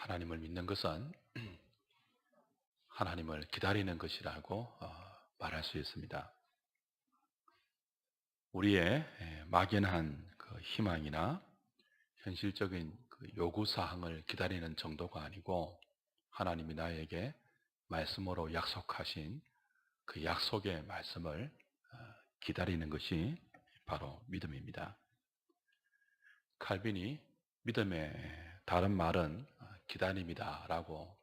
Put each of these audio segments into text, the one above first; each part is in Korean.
하나님을 믿는 것은 하나님을 기다리는 것이라고 말할 수 있습니다. 우리의 막연한 그 희망이나 현실적인 그 요구사항을 기다리는 정도가 아니고 하나님이 나에게 말씀으로 약속하신 그 약속의 말씀을 기다리는 것이 바로 믿음입니다. 칼빈이 믿음의 다른 말은 기다림이다 라고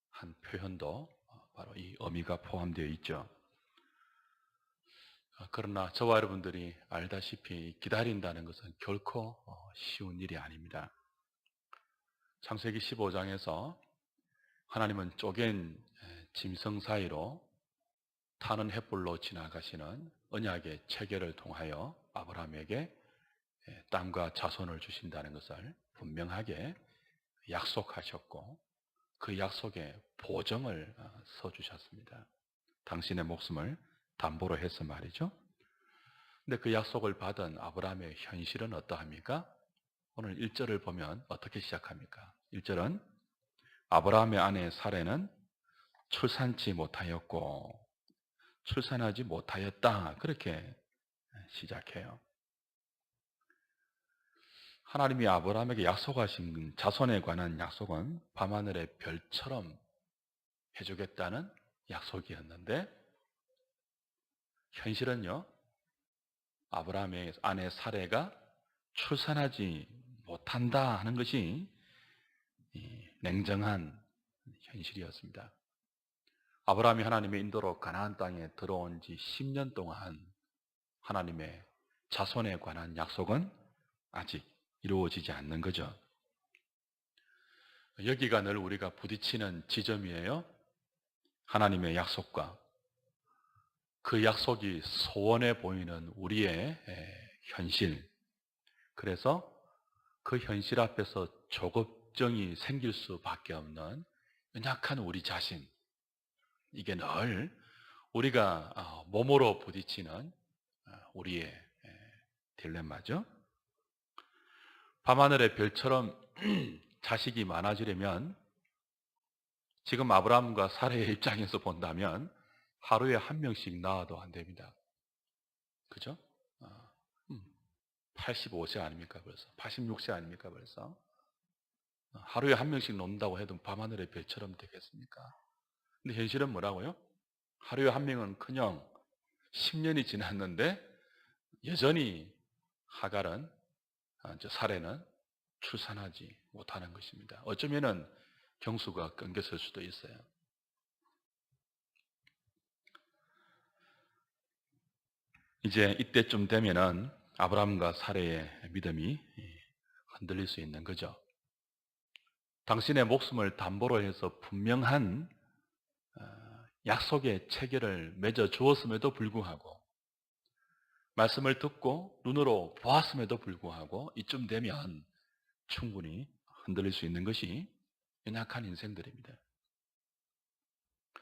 한 표현도 바로 이 의미가 포함되어 있죠. 그러나 저와 여러분들이 알다시피 기다린다는 것은 결코 쉬운 일이 아닙니다. 창세기 15장에서 하나님은 쪼갠 짐승 사이로 타는 횃불로 지나가시는 언약의 체계를 통하여 아브라함에게 땅과 자손을 주신다는 것을 분명하게 약속하셨고 그 약속에 보증을 서주셨습니다. 당신의 목숨을 담보로 해서 말이죠. 근데 그 약속을 받은 아브라함의 현실은 어떠합니까? 오늘 1절을 보면 어떻게 시작합니까? 1절은 아브라함의 아내 사레는 출산치 못하였고 출산하지 못하였다. 그렇게 시작해요. 하나님이 아브라함에게 약속하신 자손에 관한 약속은 밤하늘의 별처럼 해주겠다는 약속이었는데 현실은요, 아브라함의 아내 사레가 출산하지 못한다 하는 것이 냉정한 현실이었습니다. 아브라함이 하나님의 인도로 가나안 땅에 들어온 지 10년 동안 하나님의 자손에 관한 약속은 아직 이루어지지 않는 거죠. 여기가 늘 우리가 부딪히는 지점이에요. 하나님의 약속과 그 약속이 소원해 보이는 우리의 현실. 그래서 그 현실 앞에서 조급증이 생길 수밖에 없는 연약한 우리 자신. 이게 늘 우리가 몸으로 부딪히는 우리의 딜레마죠. 밤하늘의 별처럼 자식이 많아지려면 지금 아브라함과 사레의 입장에서 본다면 하루에 한 명씩 낳아도 안 됩니다. 그죠? 85세 아닙니까 벌써? 86세 아닙니까 벌써? 하루에 한 명씩 놓는다고 해도 밤하늘의 별처럼 되겠습니까? 근데 현실은 뭐라고요? 하루에 한 명은커녕 10년이 지났는데 여전히 하갈은, 사례는 출산하지 못하는 것입니다. 어쩌면은 경수가 끊겼을 수도 있어요. 이제 이때쯤 되면은 아브라함과 사례의 믿음이 흔들릴 수 있는 거죠. 당신의 목숨을 담보로 해서 분명한 약속의 체계를 맺어 주었음에도 불구하고 말씀을 듣고 눈으로 보았음에도 불구하고 이쯤 되면 충분히 흔들릴 수 있는 것이 연약한 인생들입니다.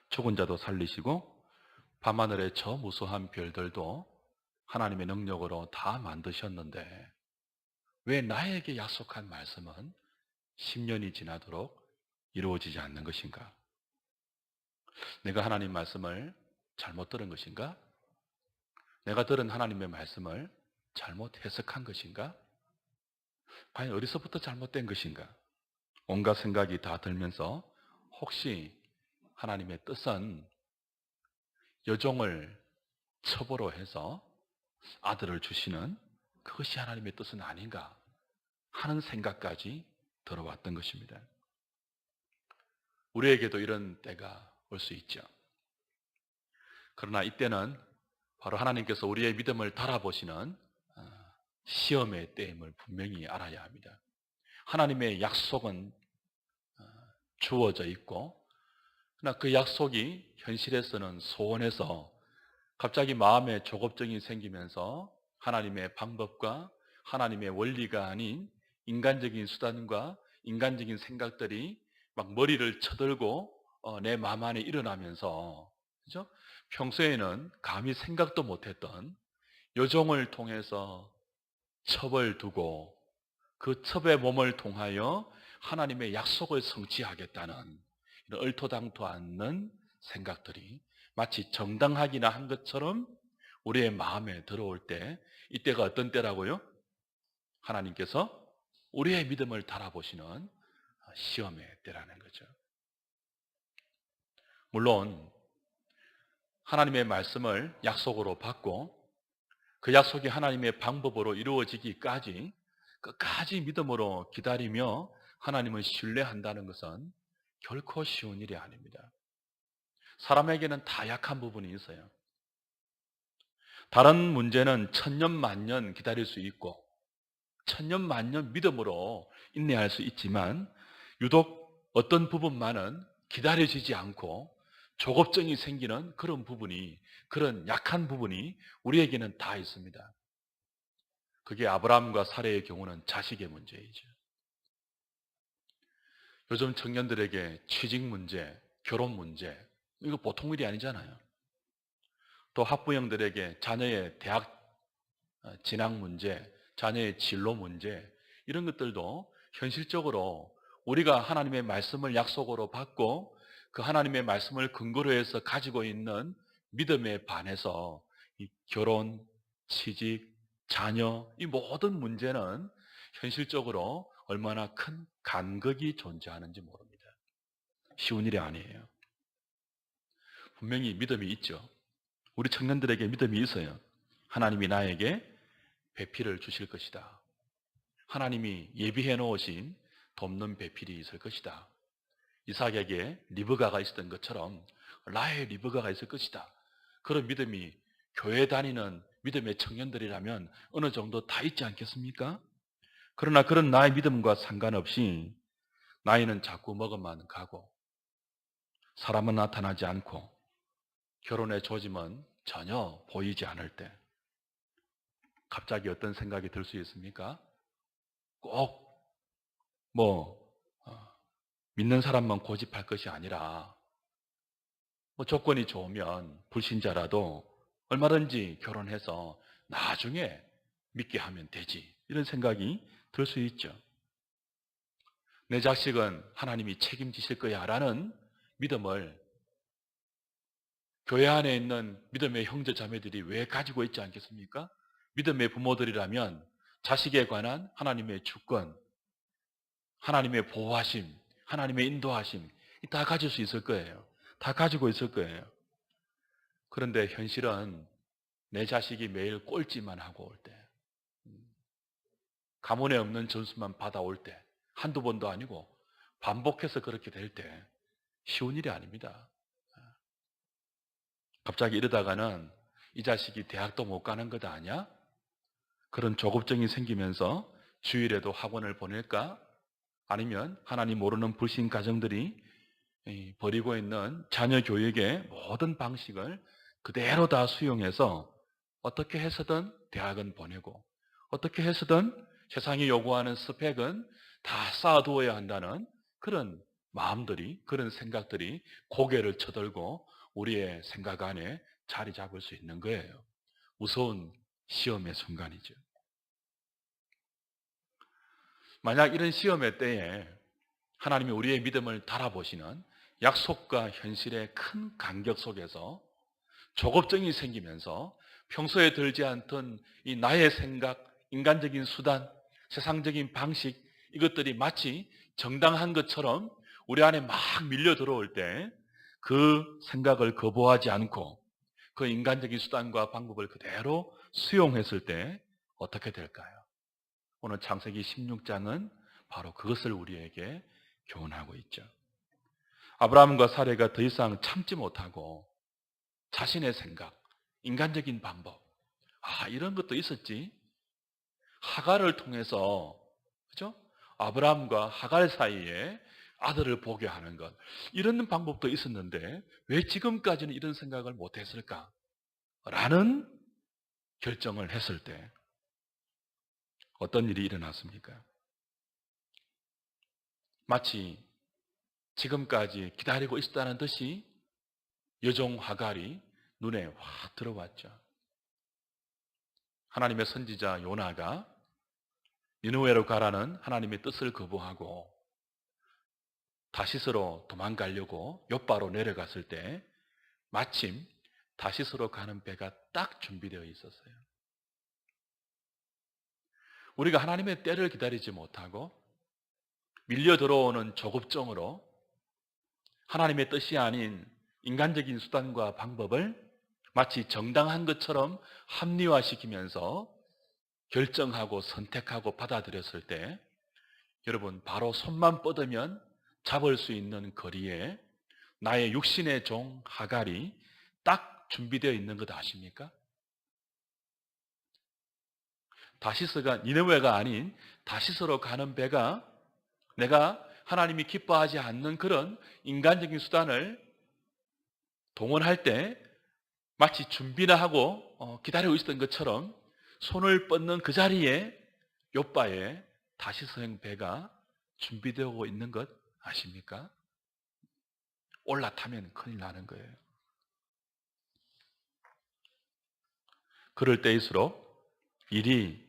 죽은 자도 살리시고 밤하늘의 저 무수한 별들도 하나님의 능력으로 다 만드셨는데 왜 나에게 약속한 말씀은 10년이 지나도록 이루어지지 않는 것인가? 내가 하나님 말씀을 잘못 들은 것인가? 내가 들은 하나님의 말씀을 잘못 해석한 것인가? 과연 어디서부터 잘못된 것인가? 온갖 생각이 다 들면서 혹시 하나님의 뜻은 여종을 첩으로 해서 아들을 주시는 그것이 하나님의 뜻은 아닌가 하는 생각까지 들어왔던 것입니다. 우리에게도 이런 때가 올 수 있죠. 그러나 이때는 바로 하나님께서 우리의 믿음을 달아보시는 시험의 때임을 분명히 알아야 합니다. 하나님의 약속은 주어져 있고 그러나 그 약속이 현실에서는 소원해서 갑자기 마음에 조급증이 생기면서 하나님의 방법과 하나님의 원리가 아닌 인간적인 수단과 인간적인 생각들이 막 머리를 쳐들고 내 마음 안에 일어나면서, 그죠? 평소에는 감히 생각도 못했던 여종을 통해서 첩을 두고 그 첩의 몸을 통하여 하나님의 약속을 성취하겠다는 이런 얼토당토 않는 생각들이 마치 정당하기나 한 것처럼 우리의 마음에 들어올 때, 이때가 어떤 때라고요? 하나님께서 우리의 믿음을 달아보시는 시험의 때라는 거죠. 물론 하나님의 말씀을 약속으로 받고 그 약속이 하나님의 방법으로 이루어지기까지 끝까지 믿음으로 기다리며 하나님을 신뢰한다는 것은 결코 쉬운 일이 아닙니다. 사람에게는 다 약한 부분이 있어요. 다른 문제는 천년 만년 기다릴 수 있고 천년 만년 믿음으로 인내할 수 있지만, 유독 어떤 부분만은 기다려지지 않고 조급증이 생기는 그런 부분이, 그런 약한 부분이 우리에게는 다 있습니다. 그게 아브라함과 사레의 경우는 자식의 문제이죠. 요즘 청년들에게 취직 문제, 결혼 문제, 이거 보통 일이 아니잖아요. 또 학부형들에게 자녀의 대학 진학 문제, 자녀의 진로 문제, 이런 것들도 현실적으로 우리가 하나님의 말씀을 약속으로 받고 그 하나님의 말씀을 근거로 해서 가지고 있는 믿음에 반해서 이 결혼, 취직, 자녀, 이 모든 문제는 현실적으로 얼마나 큰 간극이 존재하는지 모릅니다. 쉬운 일이 아니에요. 분명히 믿음이 있죠. 우리 청년들에게 믿음이 있어요. 하나님이 나에게 배필을 주실 것이다. 하나님이 예비해 놓으신 돕는 배필이 있을 것이다. 이삭에게 리브가가 있었던 것처럼 나의 리브가가 있을 것이다. 그런 믿음이 교회 다니는 믿음의 청년들이라면 어느 정도 다 있지 않겠습니까? 그러나 그런 나의 믿음과 상관없이 나이는 자꾸 먹어만 가고 사람은 나타나지 않고 결혼의 조짐은 전혀 보이지 않을 때 갑자기 어떤 생각이 들 수 있습니까? 꼭 뭐 믿는 사람만 고집할 것이 아니라 뭐 조건이 좋으면 불신자라도 얼마든지 결혼해서 나중에 믿게 하면 되지, 이런 생각이 들 수 있죠. 내 자식은 하나님이 책임지실 거야 라는 믿음을 교회 안에 있는 믿음의 형제 자매들이 왜 가지고 있지 않겠습니까? 믿음의 부모들이라면 자식에 관한 하나님의 주권, 하나님의 보호하심, 하나님의 인도하심 다 가질 수 있을 거예요. 다 가지고 있을 거예요. 그런데 현실은 내 자식이 매일 꼴찌만 하고 올 때, 가문에 없는 전수만 받아올 때, 한두 번도 아니고 반복해서 그렇게 될 때 쉬운 일이 아닙니다. 갑자기 이러다가는 이 자식이 대학도 못 가는 것 아니야? 그런 조급증이 생기면서 주일에도 학원을 보낼까? 아니면 하나님 모르는 불신 가정들이 버리고 있는 자녀 교육의 모든 방식을 그대로 다 수용해서 어떻게 해서든 대학은 보내고 어떻게 해서든 세상이 요구하는 스펙은 다 쌓아두어야 한다는 그런 마음들이, 그런 생각들이 고개를 쳐들고 우리의 생각 안에 자리 잡을 수 있는 거예요. 무서운 시험의 순간이죠. 만약 이런 시험의 때에 하나님이 우리의 믿음을 달아보시는 약속과 현실의 큰 간격 속에서 조급증이 생기면서 평소에 들지 않던 이 나의 생각, 인간적인 수단, 세상적인 방식, 이것들이 마치 정당한 것처럼 우리 안에 막 밀려 들어올 때 그 생각을 거부하지 않고 그 인간적인 수단과 방법을 그대로 수용했을 때 어떻게 될까요? 오늘 창세기 16장은 바로 그것을 우리에게 교훈하고 있죠. 아브라함과 사레가 더 이상 참지 못하고 자신의 생각, 인간적인 방법, 이런 것도 있었지. 하갈을 통해서, 그죠? 아브라함과 하갈 사이에 아들을 보게 하는 것, 이런 방법도 있었는데 왜 지금까지는 이런 생각을 못했을까? 라는 결정을 했을 때 어떤 일이 일어났습니까? 마치 지금까지 기다리고 있었다는 듯이 여종 하갈이 눈에 확 들어왔죠. 하나님의 선지자 요나가 니느웨로 가라는 하나님의 뜻을 거부하고 다시스로 도망가려고 욥바로 내려갔을 때 마침 다시스로 가는 배가 딱 준비되어 있었어요. 우리가 하나님의 때를 기다리지 못하고 밀려 들어오는 조급증으로 하나님의 뜻이 아닌 인간적인 수단과 방법을 마치 정당한 것처럼 합리화시키면서 결정하고 선택하고 받아들였을 때 여러분 바로 손만 뻗으면 잡을 수 있는 거리에 나의 육신의 종 하갈이 딱 준비되어 있는 것 아십니까? 다시스가 니느웨가 아닌 다시스로 가는 배가 내가 하나님이 기뻐하지 않는 그런 인간적인 수단을 동원할 때 마치 준비나 하고 기다리고 있었던 것처럼 손을 뻗는 그 자리에 욥바의 다시스행 배가 준비되고 있는 것 아십니까? 올라타면 큰일 나는 거예요. 그럴 때일수록 일이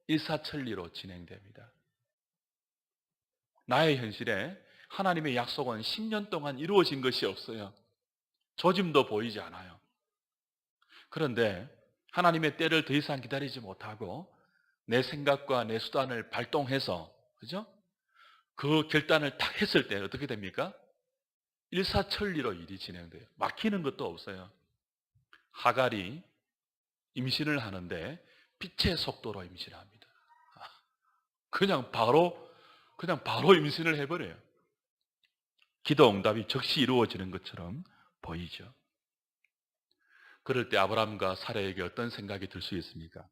일사천리로 진행됩니다. 나의 현실에 하나님의 약속은 10년 동안 이루어진 것이 없어요. 조짐도 보이지 않아요. 그런데 하나님의 때를 더 이상 기다리지 못하고 내 생각과 내 수단을 발동해서 그죠? 그 결단을 딱 했을 때 어떻게 됩니까? 일사천리로 일이 진행돼요. 막히는 것도 없어요. 하갈이 임신을 하는데 빛의 속도로 임신합니다. 그냥 바로 임신을 해버려요. 기도 응답이 즉시 이루어지는 것처럼 보이죠. 그럴 때 아브라함과 사라에게 어떤 생각이 들 수 있습니까?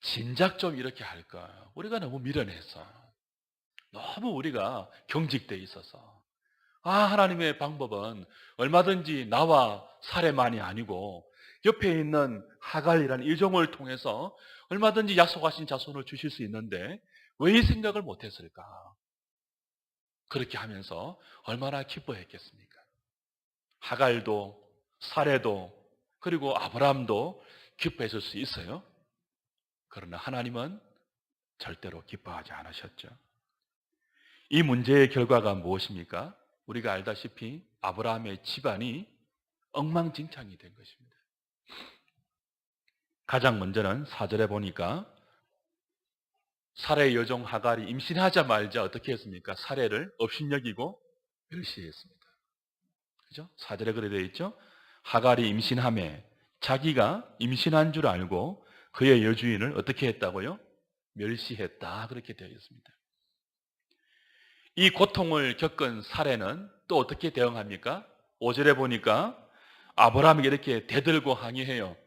진작 좀 이렇게 할까? 우리가 너무 미련해서, 너무 우리가 경직돼 있어서, 하나님의 방법은 얼마든지 나와 사례만이 아니고 옆에 있는 하갈이라는 일종을 통해서 얼마든지 약속하신 자손을 주실 수 있는데 왜 이 생각을 못했을까? 그렇게 하면서 얼마나 기뻐했겠습니까? 하갈도 사례도 그리고 아브라함도 기뻐했을 수 있어요. 그러나 하나님은 절대로 기뻐하지 않으셨죠. 이 문제의 결과가 무엇입니까? 우리가 알다시피 아브라함의 집안이 엉망진창이 된 것입니다. 가장 먼저는 4절에 보니까 사례의 여종 하갈이 임신하자마자 어떻게 했습니까? 사례를 업신여기고 멸시했습니다. 그죠? 4절에 그래 되어 있죠? 하갈이 임신함에 자기가 임신한 줄 알고 그의 여주인을 어떻게 했다고요? 멸시했다. 그렇게 되어 있습니다. 이 고통을 겪은 사례는 또 어떻게 대응합니까? 5절에 보니까 아브라함에게 이렇게 대들고 항의해요.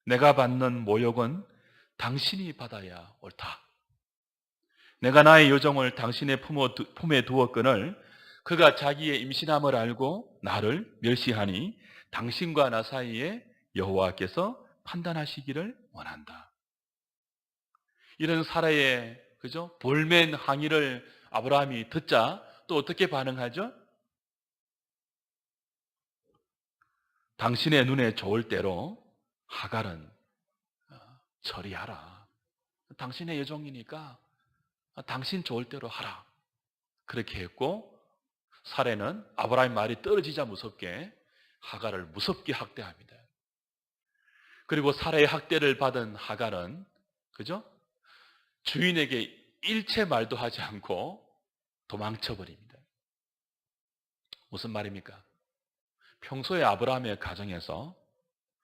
내가 받는 모욕은 당신이 받아야 옳다. 내가 나의 여종을 당신의 품에 두었거늘 그가 자기의 임신함을 알고 나를 멸시하니 당신과 나 사이에 여호와께서 판단하시기를 원한다. 이런 사례의 그죠? 볼멘 항의를 아브라함이 듣자 또 어떻게 반응하죠? 당신의 눈에 좋을 대로 하갈은 처리하라. 당신의 여종이니까 당신 좋을 대로 하라. 그렇게 했고 사례는 아브라함의 말이 떨어지자 무섭게 하갈을 무섭게 학대합니다. 그리고 사례의 학대를 받은 하갈은 그죠? 주인에게 일체 말도 하지 않고 도망쳐버립니다. 무슨 말입니까? 평소에 아브라함의 가정에서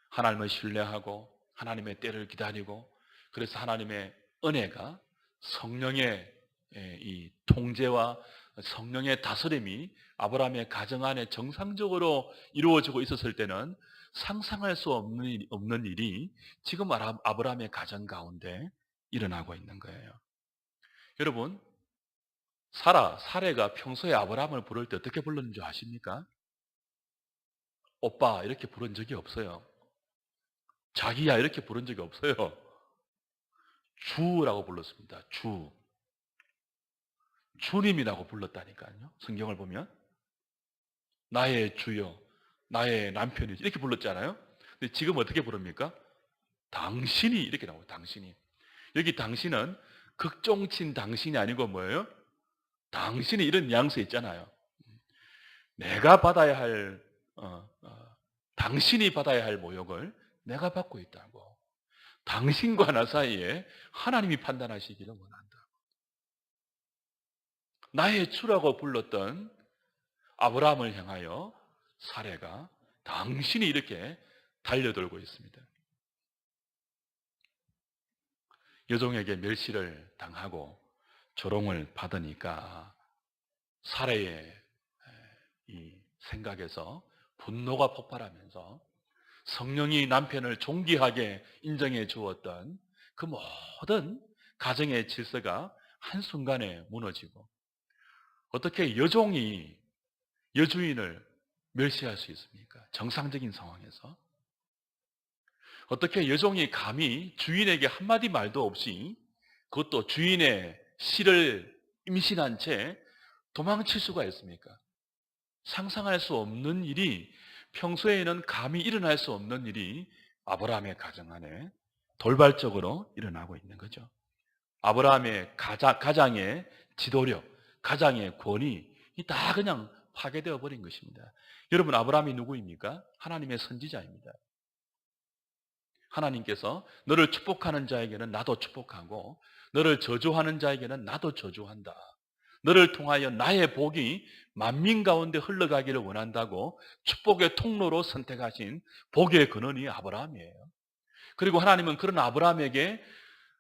하나님을 신뢰하고 하나님의 때를 기다리고 그래서 하나님의 은혜가 성령의 이 통제와 성령의 다스림이 아브라함의 가정 안에 정상적으로 이루어지고 있었을 때는 상상할 수 없는 일이 지금 아브라함의 가정 가운데 일어나고 있는 거예요. 여러분, 사례가 평소에 아브라함을 부를 때 어떻게 불렀는지 아십니까? 오빠 이렇게 부른 적이 없어요. 자기야 이렇게 부른 적이 없어요. 주라고 불렀습니다. 주님이라고 불렀다니까요. 성경을 보면 나의 주여, 나의 남편이 이렇게 불렀잖아요. 근데 지금 어떻게 부릅니까? 당신이 이렇게 나와요. 당신이. 여기 당신은 극종친 당신이 아니고 뭐예요? 당신이 이런 뉘앙스 있잖아요. 내가 받아야 할 당신이 받아야 할 모욕을 내가 받고 있다고. 당신과 나 사이에 하나님이 판단하시기를 원한다. 나의 주라고 불렀던 아브라함을 향하여 사례가 당신이 이렇게 달려들고 있습니다. 여종에게 멸시를 당하고 조롱을 받으니까 사례의 이 생각에서 분노가 폭발하면서 성령이 남편을 존귀하게 인정해 주었던 그 모든 가정의 질서가 한순간에 무너지고, 어떻게 여종이 여주인을 멸시할 수 있습니까? 정상적인 상황에서. 어떻게 여종이 감히 주인에게 한마디 말도 없이, 그것도 주인의 씨를 임신한 채 도망칠 수가 있습니까? 상상할 수 없는 일이, 평소에는 감히 일어날 수 없는 일이 아브라함의 가정 안에 돌발적으로 일어나고 있는 거죠. 아브라함의 가장의 지도력, 가장의 권위, 이 다 그냥 파괴되어 버린 것입니다. 여러분, 아브라함이 누구입니까? 하나님의 선지자입니다. 하나님께서 너를 축복하는 자에게는 나도 축복하고, 너를 저주하는 자에게는 나도 저주한다. 너를 통하여 나의 복이 만민 가운데 흘러가기를 원한다고 축복의 통로로 선택하신 복의 근원이 아브라함이에요. 그리고 하나님은 그런 아브라함에게,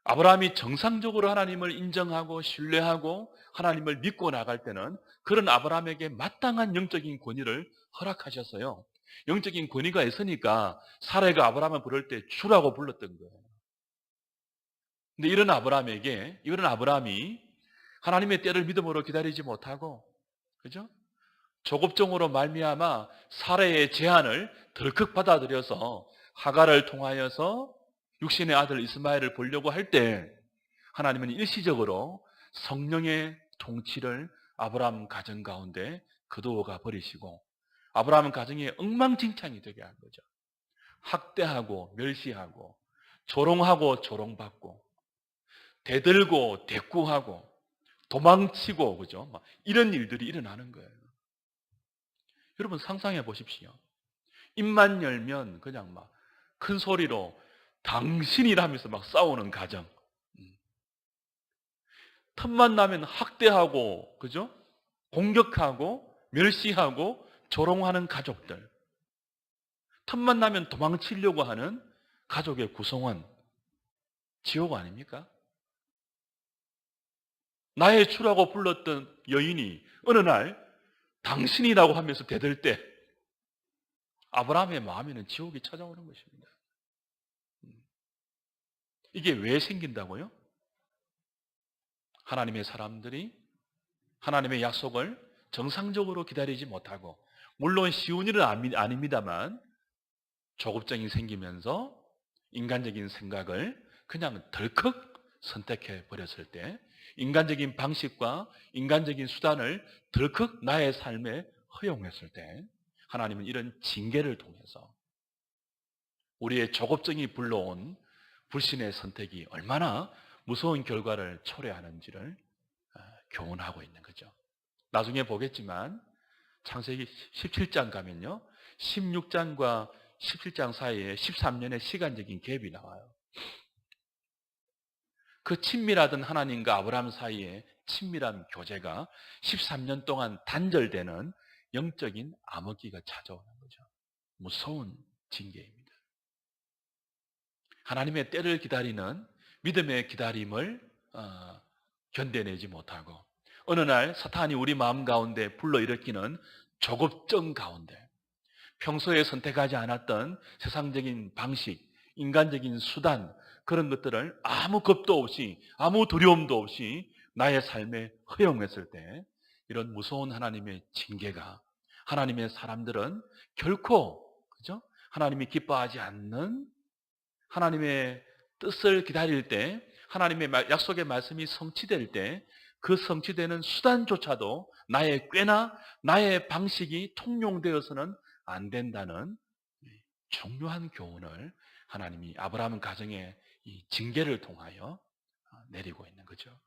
아브라함이 정상적으로 하나님을 인정하고 신뢰하고 하나님을 믿고 나갈 때는 그런 아브라함에게 마땅한 영적인 권위를 허락하셨어요. 영적인 권위가 있으니까 사례가 아브라함을 부를 때 주라고 불렀던 거예요. 근데 이런 아브라함이 하나님의 때를 믿음으로 기다리지 못하고, 그죠? 조급종으로 말미암아 사례의 제안을 덜컥 받아들여서 하갈을 통하여서 육신의 아들 이스마엘을 보려고 할 때, 하나님은 일시적으로 성령의 통치를 아브라함 가정 가운데 거두어가 버리시고, 아브라함 가정이 엉망진창이 되게 한 거죠. 학대하고 멸시하고 조롱하고 조롱받고 대들고 대꾸하고 도망치고, 그죠? 막 이런 일들이 일어나는 거예요. 여러분, 상상해 보십시오. 입만 열면 그냥 막 큰 소리로 당신이라면서 막 싸우는 가정. 틈만 나면 학대하고, 그죠? 공격하고 멸시하고 조롱하는 가족들. 틈만 나면 도망치려고 하는 가족의 구성원. 지옥 아닙니까? 나의 주라고 불렀던 여인이 어느 날 당신이라고 하면서 대들 때 아브라함의 마음에는 지옥이 찾아오는 것입니다. 이게 왜 생긴다고요? 하나님의 사람들이 하나님의 약속을 정상적으로 기다리지 못하고, 물론 쉬운 일은 아닙니다만, 조급증이 생기면서 인간적인 생각을 그냥 덜컥 선택해 버렸을 때, 인간적인 방식과 인간적인 수단을 덜컥 나의 삶에 허용했을 때, 하나님은 이런 징계를 통해서 우리의 조급증이 불러온 불신의 선택이 얼마나 무서운 결과를 초래하는지를 교훈하고 있는 거죠. 나중에 보겠지만 창세기 17장 가면요, 16장과 17장 사이에 13년의 시간적인 갭이 나와요. 그 친밀하던 하나님과 아브라함 사이에 친밀한 교제가 13년 동안 단절되는 영적인 암흑기가 찾아오는 거죠. 무서운 징계입니다. 하나님의 때를 기다리는 믿음의 기다림을 견뎌내지 못하고, 어느 날 사탄이 우리 마음 가운데 불러일으키는 조급증 가운데 평소에 선택하지 않았던 세상적인 방식, 인간적인 수단, 그런 것들을 아무 겁도 없이, 아무 두려움도 없이 나의 삶에 허용했을 때, 이런 무서운 하나님의 징계가, 하나님의 사람들은 결코, 그죠? 하나님이 기뻐하지 않는 하나님의 뜻을 기다릴 때, 하나님의 약속의 말씀이 성취될 때, 그 성취되는 수단조차도 나의 꾀나 나의 방식이 통용되어서는 안 된다는 중요한 교훈을 하나님이 아브라함 가정의 이 징계를 통하여 내리고 있는 거죠.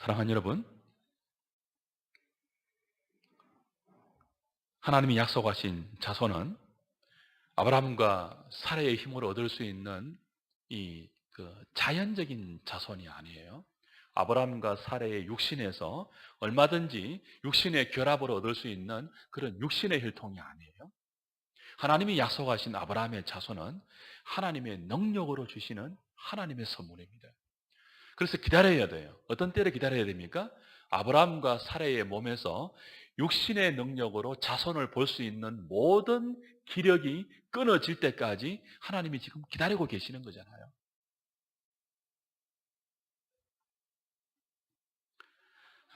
사랑하는 여러분, 하나님이 약속하신 자손은 아브라함과 사라의 힘으로 얻을 수 있는 자연적인 자손이 아니에요. 아브라함과 사라의 육신에서 얼마든지 육신의 결합으로 얻을 수 있는 그런 육신의 혈통이 아니에요. 하나님이 약속하신 아브라함의 자손은 하나님의 능력으로 주시는 하나님의 선물입니다. 그래서 기다려야 돼요. 어떤 때를 기다려야 됩니까? 아브라함과 사라의 몸에서 육신의 능력으로 자손을 볼 수 있는 모든 기력이 끊어질 때까지 하나님이 지금 기다리고 계시는 거잖아요.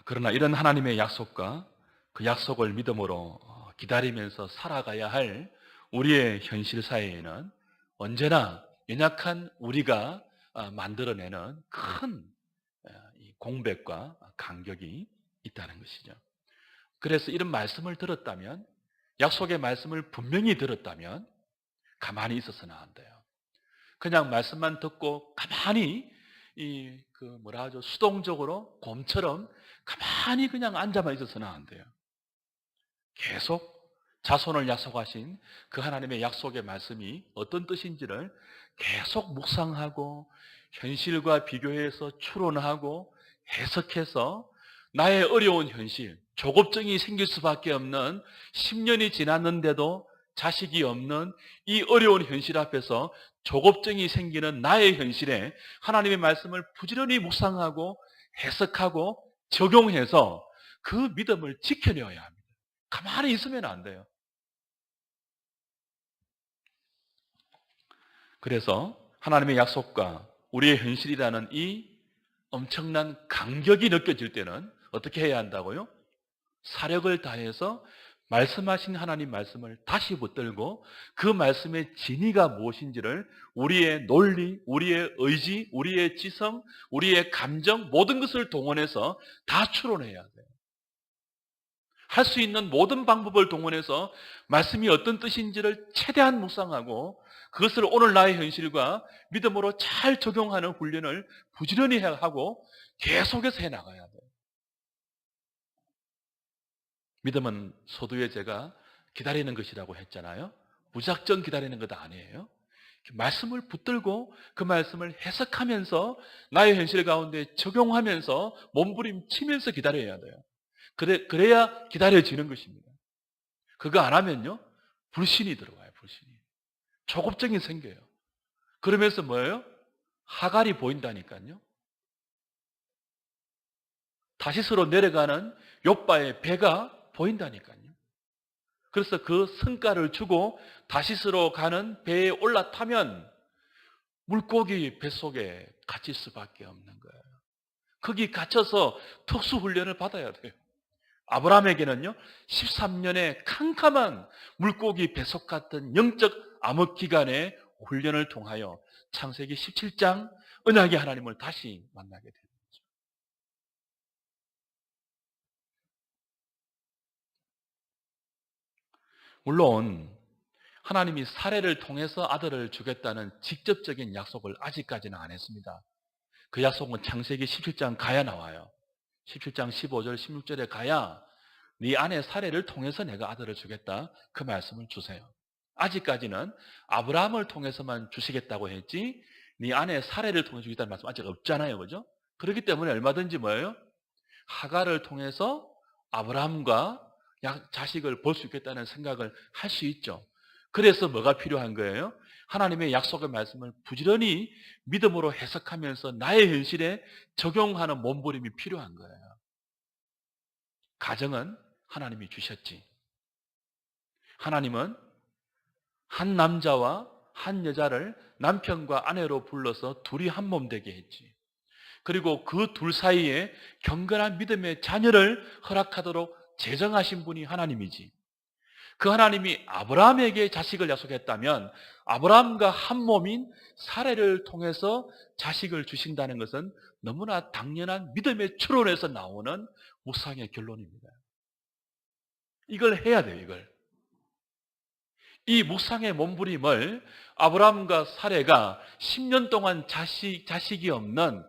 그러나 이런 하나님의 약속과 그 약속을 믿음으로 기다리면서 살아가야 할 우리의 현실 사회에는 언제나 연약한 우리가 만들어내는 큰 공백과 간격이 있다는 것이죠. 그래서 이런 말씀을 들었다면, 약속의 말씀을 분명히 들었다면 가만히 있어서는 안 돼요. 그냥 말씀만 듣고 가만히 수동적으로 곰처럼 가만히 그냥 앉아만 있어서는 안 돼요. 계속 자손을 약속하신 그 하나님의 약속의 말씀이 어떤 뜻인지를 계속 묵상하고 현실과 비교해서 추론하고 해석해서 나의 어려운 현실, 조급증이 생길 수밖에 없는 10년이 지났는데도 자식이 없는 이 어려운 현실 앞에서 조급증이 생기는 나의 현실에 하나님의 말씀을 부지런히 묵상하고 해석하고 적용해서 그 믿음을 지켜내어야 합니다. 가만히 있으면 안 돼요. 그래서 하나님의 약속과 우리의 현실이라는 이 엄청난 간격이 느껴질 때는 어떻게 해야 한다고요? 사력을 다해서 말씀하신 하나님 말씀을 다시 붙들고 그 말씀의 진의가 무엇인지를 우리의 논리, 우리의 의지, 우리의 지성, 우리의 감정 모든 것을 동원해서 다 추론해야 돼요. 할 수 있는 모든 방법을 동원해서 말씀이 어떤 뜻인지를 최대한 묵상하고 그것을 오늘 나의 현실과 믿음으로 잘 적용하는 훈련을 부지런히 하고 계속해서 해나가야 돼요. 믿음은 소두에 제가 기다리는 것이라고 했잖아요. 무작정 기다리는 것 아니에요. 말씀을 붙들고 그 말씀을 해석하면서 나의 현실 가운데 적용하면서 몸부림치면서 기다려야 돼요. 그래야 기다려지는 것입니다. 그거 안 하면요, 불신이 들어와요, 불신이. 조급증이 생겨요. 그러면서 뭐예요? 하갈이 보인다니까요. 다시스로 내려가는 욥바의 배가 보인다니까요. 그래서 그 성과를 주고 다시스로 가는 배에 올라타면 물고기 뱃속에 갇힐 수밖에 없는 거예요. 거기 갇혀서 특수훈련을 받아야 돼요. 아브라함에게는요, 13년의 캄캄한 물고기 뱃속 같은 영적 암흑 기간의 훈련을 통하여 창세기 17장 언약의 하나님을 다시 만나게 됩니다. 물론 하나님이 사례를 통해서 아들을 주겠다는 직접적인 약속을 아직까지는 안 했습니다. 그 약속은 창세기 17장 가야 나와요. 17장 15절 16절에 가야 네 아내 사례를 통해서 내가 아들을 주겠다, 그 말씀을 주세요. 아직까지는 아브라함을 통해서만 주시겠다고 했지 네 아내 사례를 통해 주겠다는 말씀 아직 없잖아요. 그죠? 그렇기 때문에 얼마든지 뭐예요? 하갈을 통해서 아브라함과 자식을 볼 수 있겠다는 생각을 할 수 있죠. 그래서 뭐가 필요한 거예요? 하나님의 약속의 말씀을 부지런히 믿음으로 해석하면서 나의 현실에 적용하는 몸부림이 필요한 거예요. 가정은 하나님이 주셨지. 하나님은 한 남자와 한 여자를 남편과 아내로 불러서 둘이 한 몸 되게 했지. 그리고 그 둘 사이에 경건한 믿음의 자녀를 허락하도록 제정하신 분이 하나님이지. 그 하나님이 아브라함에게 자식을 약속했다면 아브라함과 한 몸인 사례를 통해서 자식을 주신다는 것은 너무나 당연한 믿음의 추론에서 나오는 묵상의 결론입니다. 이걸 해야 돼요, 이걸. 이 묵상의 몸부림을 아브라함과 사례가 10년 동안 자식이 없는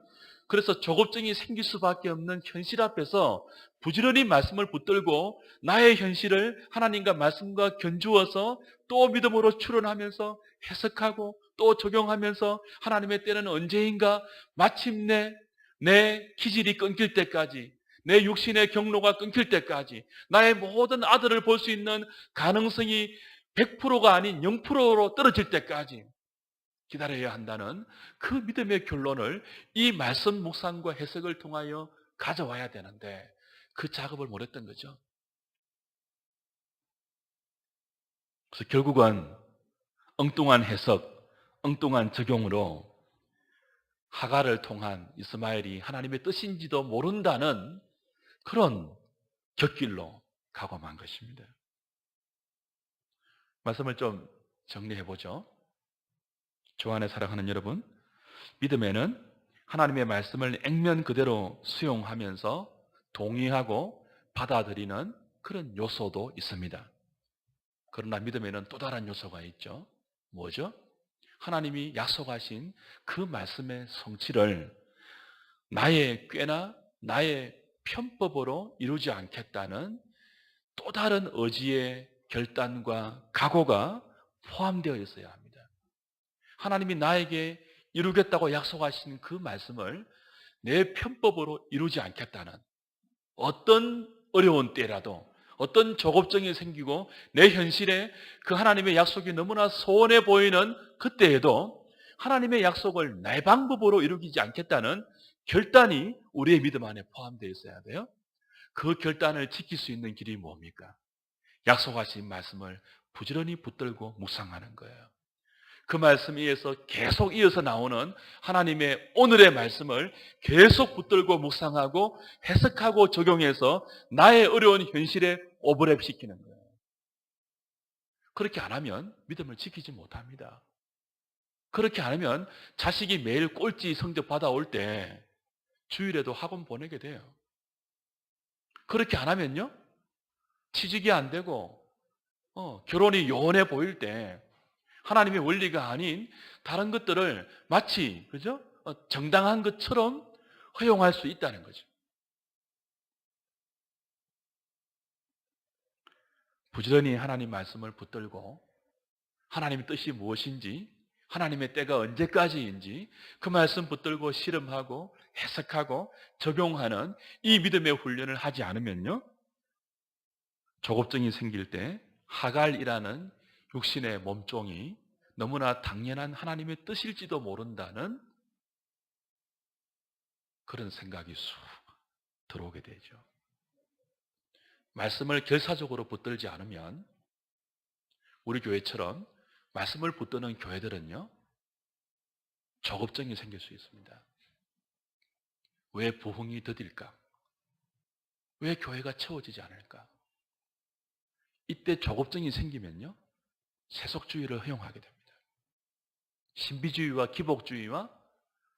그래서 조급증이 생길 수밖에 없는 현실 앞에서 부지런히 말씀을 붙들고 나의 현실을 하나님과 말씀과 견주어서 또 믿음으로 추론하면서 해석하고 또 적용하면서 하나님의 때는 언제인가 마침내 내 기질이 끊길 때까지, 내 육신의 경로가 끊길 때까지, 나의 모든 아들을 볼 수 있는 가능성이 100%가 아닌 0%로 떨어질 때까지 기다려야 한다는 그 믿음의 결론을 이 말씀 묵상과 해석을 통하여 가져와야 되는데 그 작업을 못했던 거죠. 그래서 결국은 엉뚱한 해석, 엉뚱한 적용으로 하가를 통한 이스마엘이 하나님의 뜻인지도 모른다는 그런 곁길로 가고 만 것입니다. 말씀을 좀 정리해 보죠. 주 안에 사랑하는 여러분, 믿음에는 하나님의 말씀을 액면 그대로 수용하면서 동의하고 받아들이는 그런 요소도 있습니다. 그러나 믿음에는 또 다른 요소가 있죠. 뭐죠? 하나님이 약속하신 그 말씀의 성취를 나의 꾀나 나의 편법으로 이루지 않겠다는 또 다른 의지의 결단과 각오가 포함되어 있어야 합니다. 하나님이 나에게 이루겠다고 약속하신 그 말씀을 내 편법으로 이루지 않겠다는, 어떤 어려운 때라도 어떤 조급증이 생기고 내 현실에 그 하나님의 약속이 너무나 소원해 보이는 그때에도 하나님의 약속을 내 방법으로 이루지 않겠다는 결단이 우리의 믿음 안에 포함되어 있어야 돼요. 그 결단을 지킬 수 있는 길이 뭡니까? 약속하신 말씀을 부지런히 붙들고 묵상하는 거예요. 그 말씀 위에서 계속 이어서 나오는 하나님의 오늘의 말씀을 계속 붙들고 묵상하고 해석하고 적용해서 나의 어려운 현실에 오버랩 시키는 거예요. 그렇게 안 하면 믿음을 지키지 못합니다. 그렇게 안 하면 자식이 매일 꼴찌 성적 받아올 때 주일에도 학원 보내게 돼요. 그렇게 안 하면요, 취직이 안 되고 결혼이 요원해 보일 때 하나님의 원리가 아닌 다른 것들을 마치 그죠? 정당한 것처럼 허용할 수 있다는 거죠. 부지런히 하나님 말씀을 붙들고 하나님의 뜻이 무엇인지, 하나님의 때가 언제까지인지 그 말씀 붙들고 실험하고 해석하고 적용하는 이 믿음의 훈련을 하지 않으면요, 조급증이 생길 때 하갈이라는 육신의 몸종이 너무나 당연한 하나님의 뜻일지도 모른다는 그런 생각이 쑥 들어오게 되죠. 말씀을 결사적으로 붙들지 않으면 우리 교회처럼 말씀을 붙드는 교회들은요, 조급증이 생길 수 있습니다. 왜 부흥이 더딜까? 왜 교회가 채워지지 않을까? 이때 조급증이 생기면요, 세속주의를 허용하게 됩니다. 신비주의와 기복주의와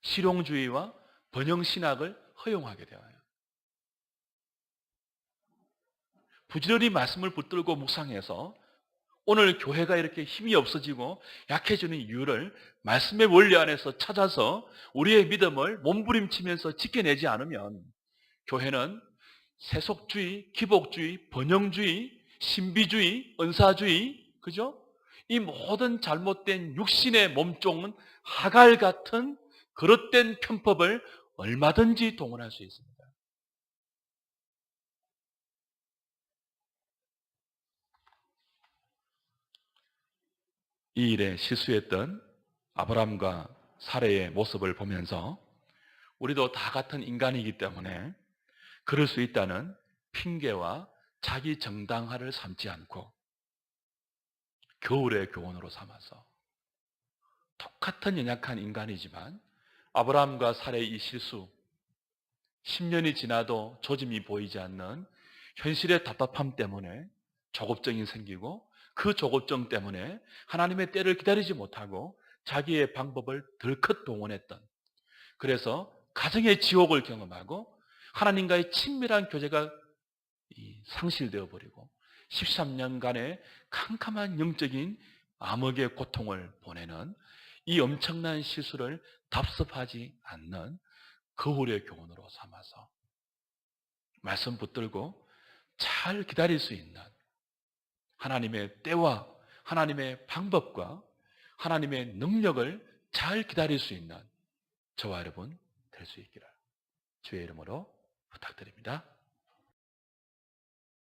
실용주의와 번영신학을 허용하게 되어요. 부지런히 말씀을 붙들고 묵상해서 오늘 교회가 이렇게 힘이 없어지고 약해지는 이유를 말씀의 원리 안에서 찾아서 우리의 믿음을 몸부림치면서 지켜내지 않으면 교회는 세속주의, 기복주의, 번영주의, 신비주의, 은사주의, 그죠? 이 모든 잘못된 육신의 몸종은 하갈 같은 그릇된 편법을 얼마든지 동원할 수 있습니다. 이 일에 실수했던 아브라함과 사레의 모습을 보면서 우리도 다 같은 인간이기 때문에 그럴 수 있다는 핑계와 자기 정당화를 삼지 않고 겨울의 교훈으로 삼아서 똑같은 연약한 인간이지만 아브라함과 사레의 이 실수, 10년이 지나도 조짐이 보이지 않는 현실의 답답함 때문에 조급증이 생기고 그 조급증 때문에 하나님의 때를 기다리지 못하고 자기의 방법을 덜컥 동원했던, 그래서 가정의 지옥을 경험하고 하나님과의 친밀한 교제가 상실되어 버리고 13년간의 캄캄한 영적인 암흑의 고통을 보내는 이 엄청난 실수를 답습하지 않는 거울의 교훈으로 삼아서 말씀 붙들고 잘 기다릴 수 있는 하나님의 때와 하나님의 방법과 하나님의 능력을 잘 기다릴 수 있는 저와 여러분 될 수 있기를 주의 이름으로 부탁드립니다.